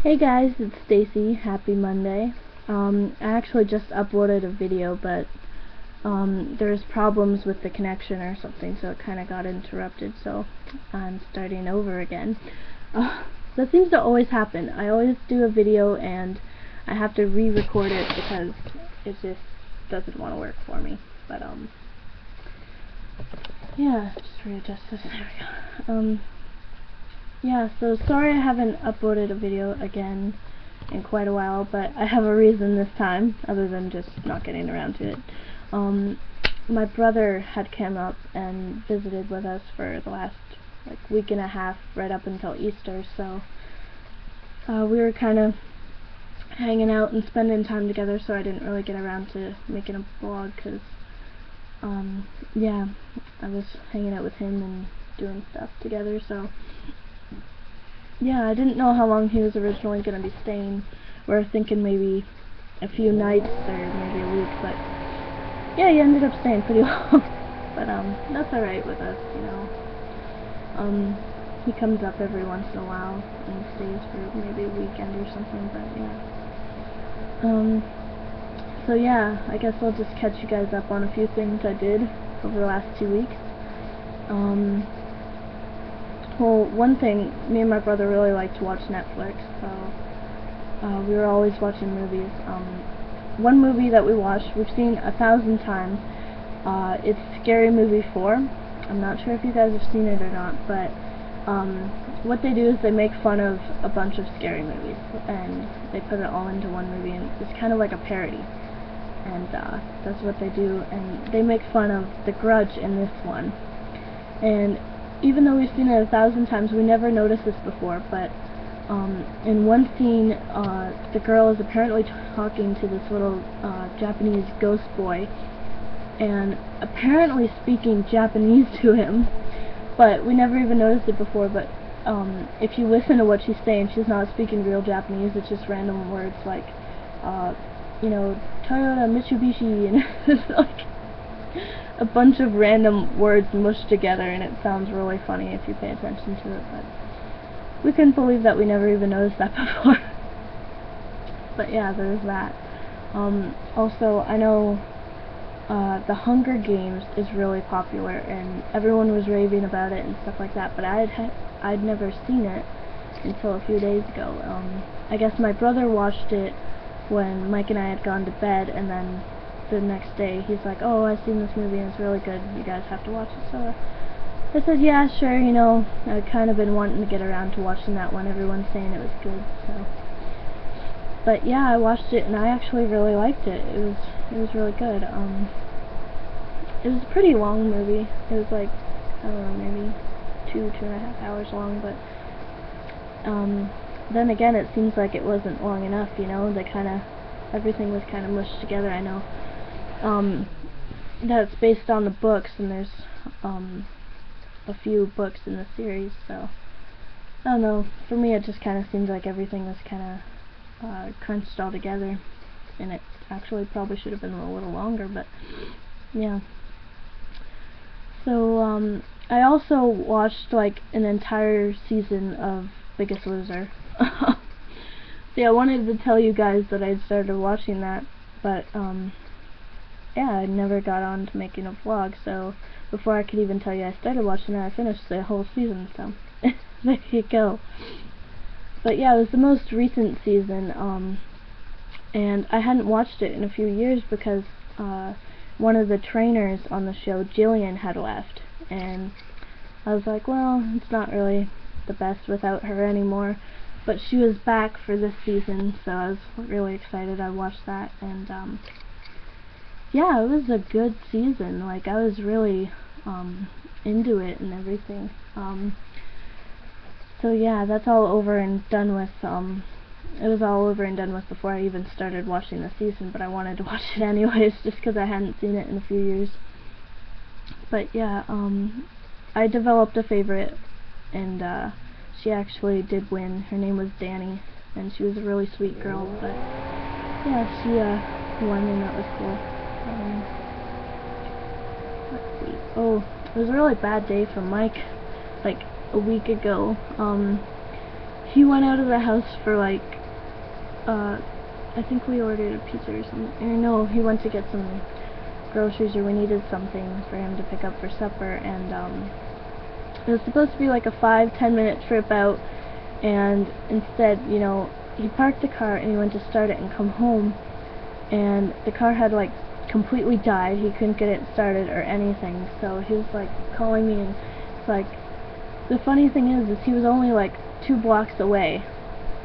Hey guys, it's Stacy. Happy Monday. I actually just uploaded a video, but there's problems with the connection or something, so it kind of got interrupted, so I'm starting over again. That seems to always happen. I always do a video and I have to re-record it because it just doesn't want to work for me. But yeah, just readjust this. There we go. Yeah, so sorry I haven't uploaded a video again in quite a while, but I have a reason this time, other than just not getting around to it. My brother had come up and visited with us for the last week and a half, right up until Easter, so we were kind of hanging out and spending time together, so I didn't really get around to making a vlog, because yeah, I was hanging out with him and doing stuff together, so yeah, I didn't know how long he was originally going to be staying. We were thinking maybe a few nights or maybe a week, but yeah, he ended up staying pretty long. But that's alright with us, you know. He comes up every once in a while and stays for maybe a weekend or something, but yeah. So yeah, I guess I'll just catch you guys up on a few things I did over the last 2 weeks. Well, one thing, me and my brother really like to watch Netflix, so we were always watching movies. One movie that we watched, we've seen 1,000 times, it's Scary Movie 4. I'm not sure if you guys have seen it or not, but what they do is they make fun of a bunch of scary movies, and they put it all into one movie, and it's kind of like a parody. And that's what they do, and they make fun of The Grudge in this one. And even though we've seen it 1,000 times, we never noticed this before, but in one scene, the girl is apparently talking to this little Japanese ghost boy, and apparently speaking Japanese to him, but we never even noticed it before. But if you listen to what she's saying, she's not speaking real Japanese, it's just random words like, you know, Toyota, Mitsubishi, and it's like a bunch of random words mushed together, and it sounds really funny if you pay attention to it, but we couldn't believe that we never even noticed that before. But yeah, there's that. Also, I know The Hunger Games is really popular, and everyone was raving about it and stuff like that, but I'd never seen it until a few days ago. I guess my brother watched it when Mike and I had gone to bed, and then the next day he's like, oh, I've seen this movie and it's really good, you guys have to watch it. So I said, yeah, sure, you know, I've kind of been wanting to get around to watching that one, everyone's saying it was good, so. But yeah, I watched it and I actually really liked it. It was really good. It was a pretty long movie. It was like, I don't know, maybe 2.5 hours long, but then again, it seems like it wasn't long enough, you know, everything was kind of mushed together. I know that's based on the books, and there's a few books in the series, so I don't know, for me it just kind of seemed like everything was kind of crunched all together, and it actually probably should have been a little longer, but yeah. So I also watched like an entire season of Biggest Loser. See, I wanted to tell you guys that I'd started watching that, but yeah, I never got on to making a vlog, so before I could even tell you I started watching it, I finished the whole season, so there you go. But yeah, it was the most recent season, and I hadn't watched it in a few years because one of the trainers on the show, Jillian, had left, and I was like, well, it's not really the best without her anymore. But she was back for this season, so I was really excited. I watched that, and yeah, it was a good season. Like, I was really into it and everything. So yeah, that's all over and done with. It was all over and done with before I even started watching the season, but I wanted to watch it anyways, just because I hadn't seen it in a few years. But yeah, I developed a favorite, and she actually did win. Her name was Danny, and she was a really sweet girl, but yeah, she won, and that was cool. Let's see. Oh, it was a really bad day for Mike, like a week ago. he went out of the house for like, I think we ordered a pizza or something. Or no, he went to get some groceries, or we needed something for him to pick up for supper, and it was supposed to be like a 5-10 minute trip out, and instead, you know, he parked the car and he went to start it and come home, and the car had like completely died. He couldn't get it started or anything, so he was like calling me, and it's like, the funny thing is he was only like 2 blocks away,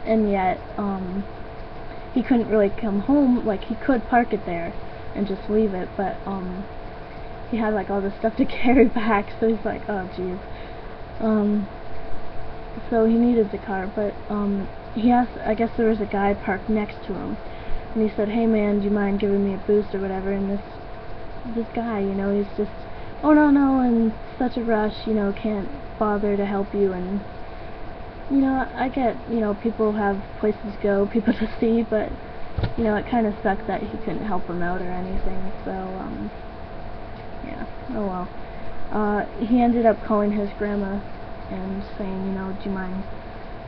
and yet he couldn't really come home. Like, he could park it there and just leave it, but he had like all this stuff to carry back, so he's like, oh jeez. So he needed the car, but he asked, I guess there was a guy parked next to him, and he said, hey man, do you mind giving me a boost or whatever, and this guy, you know, he's just, oh no, in such a rush, you know, can't bother to help you. And you know, I get, you know, people have places to go, people to see, but you know, it kind of sucked that he couldn't help him out or anything, so yeah, oh well. He ended up calling his grandma and saying, you know, do you mind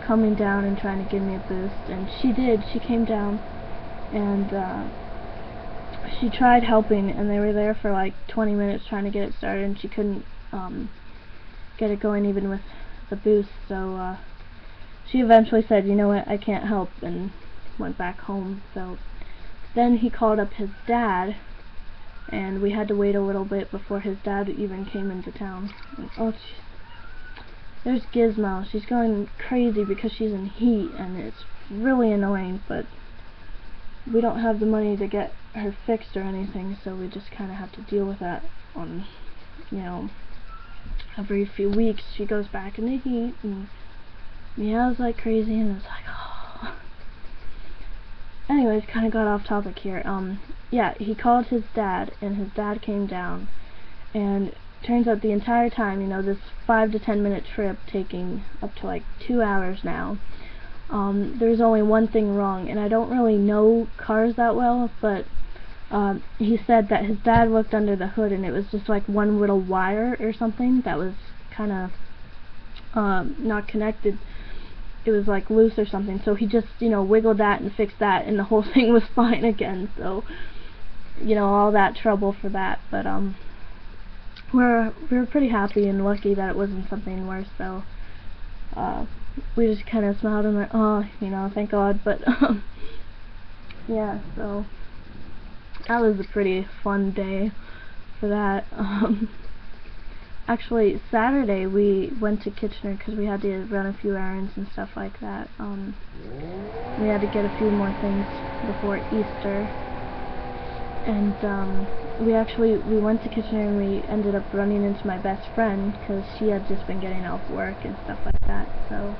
coming down and trying to give me a boost? And she did. She came down, and she tried helping, and they were there for like 20 minutes trying to get it started, and she couldn't get it going even with the boost, so she eventually said, you know what, I can't help, and went back home. So then he called up his dad, and we had to wait a little bit before his dad even came into town. And, oh, there's Gizmo. She's going crazy because she's in heat, and it's really annoying, but we don't have the money to get her fixed or anything, so we just kind of have to deal with that on, you know, every few weeks she goes back in the heat and meows like crazy, and it's like, oh. Anyways, kind of got off topic here. Yeah, he called his dad, and his dad came down, and turns out the entire time, you know, this 5 to 10 minute trip taking up to like 2 hours now, there's only one thing wrong, and I don't really know cars that well, but he said that his dad looked under the hood, and it was just like one little wire or something that was kind of not connected. It was like loose or something, so he just, you know, wiggled that and fixed that, and the whole thing was fine again. So, you know, all that trouble for that, but we were pretty happy and lucky that it wasn't something worse. So we just kind of smiled and went, oh, you know, thank God. But yeah, so that was a pretty fun day for that. Actually, Saturday we went to Kitchener because we had to run a few errands and stuff like that. We had to get a few more things before Easter, and we went to Kitchener, and we ended up running into my best friend because she had just been getting off work and stuff like that. So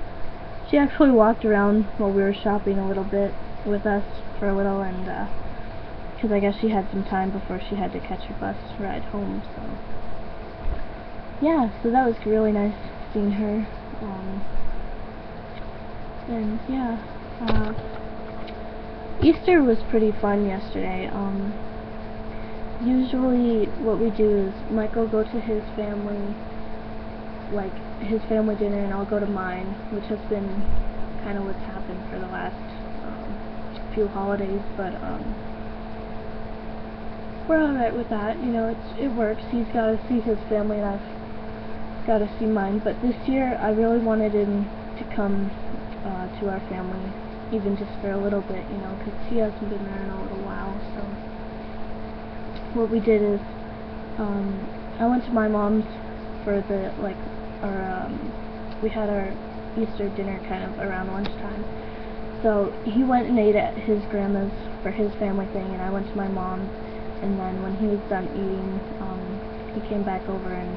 she actually walked around while we were shopping a little bit with us for a little, and because I guess she had some time before she had to catch her bus ride home. So yeah, so that was really nice seeing her. And yeah, Easter was pretty fun yesterday. Usually what we do is Mike will go to his family, like his family dinner, and I'll go to mine, which has been kind of what's happened for the last few holidays, but we're alright with that. You know, it works. He's got to see his family, and I've got to see mine. But this year I really wanted him to come to our family, even just for a little bit, you know, because he hasn't been there in a little while. So what we did is I went to my mom's for the, like, our we had our Easter dinner kind of around lunchtime. So he went and ate at his grandma's for his family thing, and I went to my mom's, and then when he was done eating, he came back over and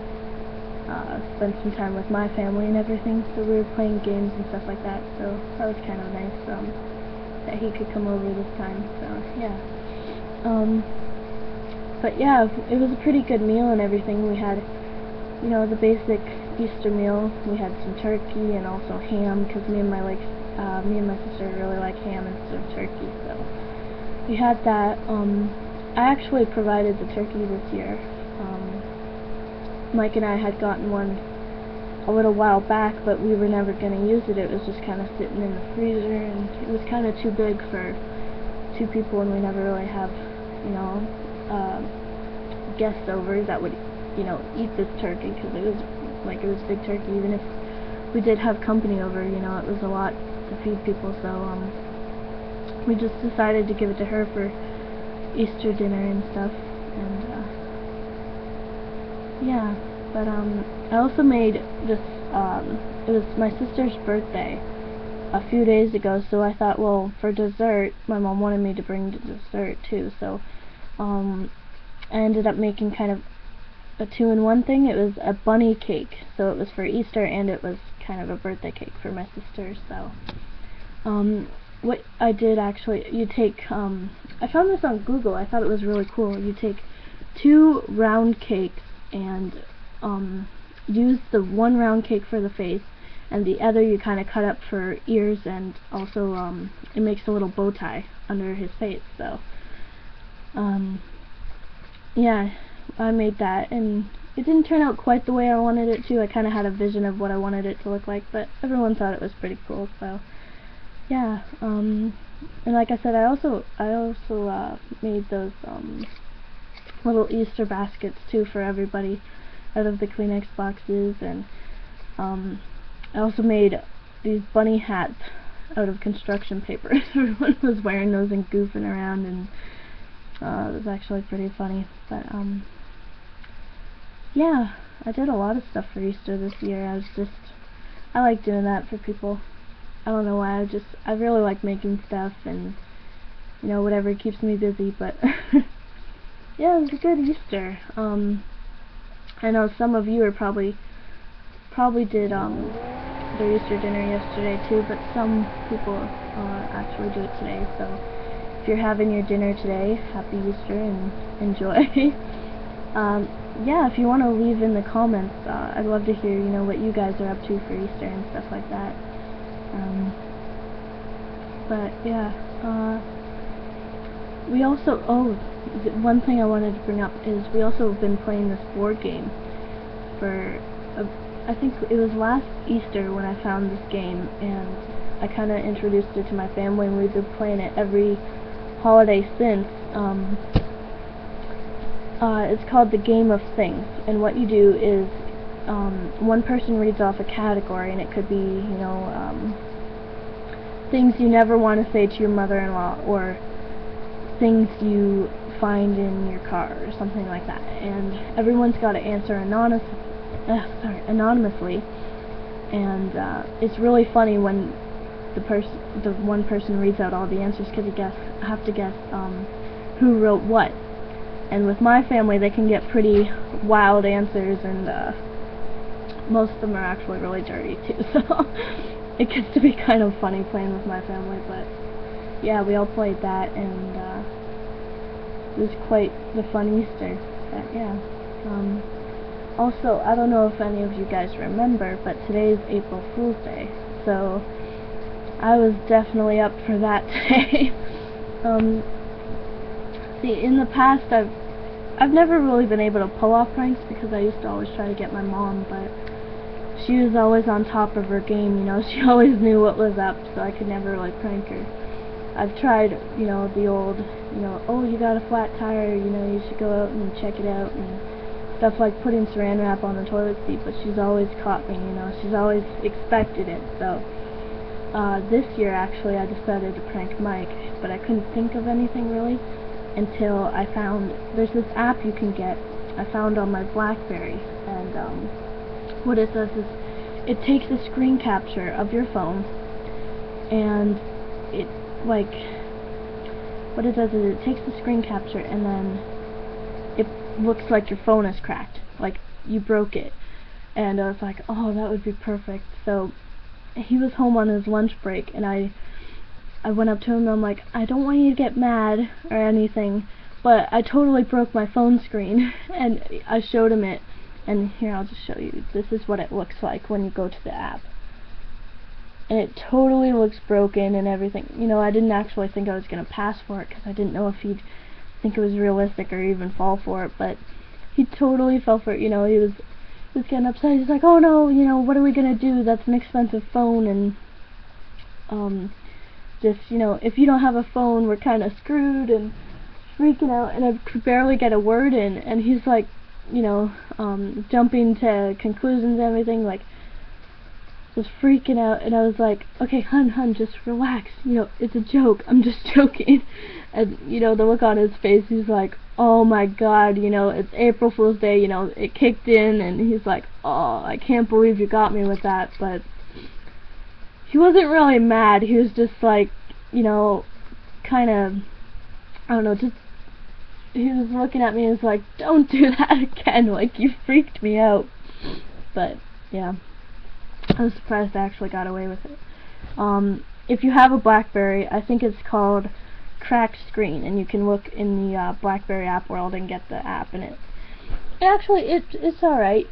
spent some time with my family and everything. So we were playing games and stuff like that, so that was kind of nice that he could come over this time. So yeah, but yeah, it was a pretty good meal and everything. We had, you know, the basic Easter meal. We had some turkey and also ham, because me and my sister really like ham instead of turkey, so we had that. I actually provided the turkey this year. Mike and I had gotten one a little while back, but we were never going to use it. It was just kind of sitting in the freezer, and it was kind of too big for 2 people, and we never really have, you know, guests over that would, you know, eat this turkey, because it was big turkey. Even if we did have company over, you know, it was a lot to feed people, so we just decided to give it to her for Easter dinner and stuff. And yeah, but I also made this, it was my sister's birthday a few days ago, so I thought, well, for dessert, my mom wanted me to bring the dessert too, so I ended up making kind of a 2-in-1 thing. It was a bunny cake, so it was for Easter and it was kind of a birthday cake for my sister. So what I did, actually, you take, I found this on Google. I thought it was really cool. You take 2 round cakes and use the one round cake for the face, and the other you kind of cut up for ears, and also it makes a little bow tie under his face. So yeah, I made that, and it didn't turn out quite the way I wanted it to. I kind of had a vision of what I wanted it to look like, but everyone thought it was pretty cool. So yeah, and like I said, I also made those little Easter baskets too for everybody out of the Kleenex boxes, and I also made these bunny hats out of construction paper. Everyone was wearing those and goofing around, and it was actually pretty funny. But yeah, I did a lot of stuff for Easter this year. I like doing that for people. I don't know why, I really like making stuff, and you know, whatever keeps me busy. But yeah, it was a good Easter. I know some of you are probably did their Easter dinner yesterday too, but some people actually do it today. So if you're having your dinner today, happy Easter and enjoy. Yeah, if you want to leave in the comments, I'd love to hear, you know, what you guys are up to for Easter and stuff like that. But yeah, we also, one thing I wanted to bring up is we also have been playing this board game for, I think it was last Easter when I found this game, and I kind of introduced it to my family, and we've been playing it every holiday since. It's called the Game of Things, and what you do is one person reads off a category, and it could be, you know, things you never want to say to your mother-in-law, or things you find in your car, or something like that. And everyone's got to answer anonymously, and it's really funny when the one person reads out all the answers, because you have to guess who wrote what. And with my family, they can get pretty wild answers, and most of them are actually really dirty too, so it gets to be kind of funny playing with my family. But yeah, we all played that, and it was quite the fun Easter. But yeah, also, I don't know if any of you guys remember, but today is April Fool's Day, so I was definitely up for that today. See, in the past, I've never really been able to pull off pranks, because I used to always try to get my mom, but she was always on top of her game, you know. She always knew what was up, so I could never really prank her. I've tried, you know, the old, you know, oh, you got a flat tire, you know, you should go out and check it out, and stuff like putting saran wrap on the toilet seat, but she's always caught me, you know. She's always expected it. So this year, actually, I decided to prank Mike, but I couldn't think of anything really until I found, there's this app you can get, I found on my BlackBerry, and what it does is it takes a screen capture of your phone, and it, like, what it does is it takes the screen capture, and then it looks like your phone is cracked, like you broke it. And I was like, oh, that would be perfect. So he was home on his lunch break, and I went up to him, and I'm like, I don't want you to get mad or anything, but I totally broke my phone screen. And I showed him it, and here, I'll just show you. This is what it looks like when you go to the app. And it totally looks broken and everything. You know, I didn't actually think I was going to pass for it, because I didn't know if he'd think it was realistic or even fall for it, but he totally fell for it. You know, he was getting upset. He's like, oh no, you know, what are we gonna do? That's an expensive phone, and just, you know, if you don't have a phone, we're kind of screwed, and freaking out, and I could barely get a word in, and he's like, you know, jumping to conclusions and everything, like, just freaking out, and I was like, okay, hun, just relax, you know, it's a joke, I'm just joking. And, you know, the look on his face, he's like, oh my god, you know, it's April Fool's Day, you know, it kicked in, and he's like, oh, I can't believe you got me with that. But he wasn't really mad, he was just like, you know, kind of, I don't know, just, he was looking at me and was like, don't do that again, like, you freaked me out. But, yeah, I was surprised I actually got away with it. If you have a BlackBerry, I think it's called Cracked Screen, and you can look in the BlackBerry app world and get the app, and it's alright.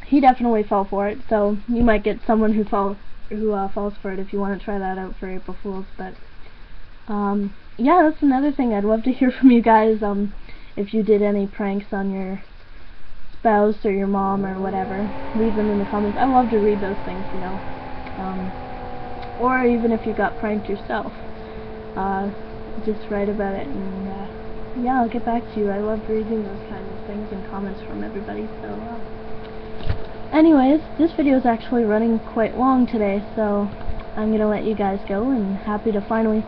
He definitely fell for it, so you might get someone who falls for it if you want to try that out for April Fools. But yeah, that's another thing. I'd love to hear from you guys, if you did any pranks on your spouse or your mom or whatever. Leave them in the comments. I love to read those things, you know. Or even if you got pranked yourself, just write about it, and yeah, I'll get back to you. I love reading those kinds of things and comments from everybody. So anyways, this video is actually running quite long today, so I'm gonna let you guys go, and happy to finally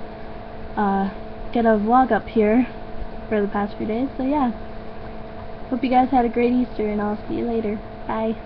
get a vlog up here for the past few days. So yeah, hope you guys had a great Easter, and I'll see you later. Bye.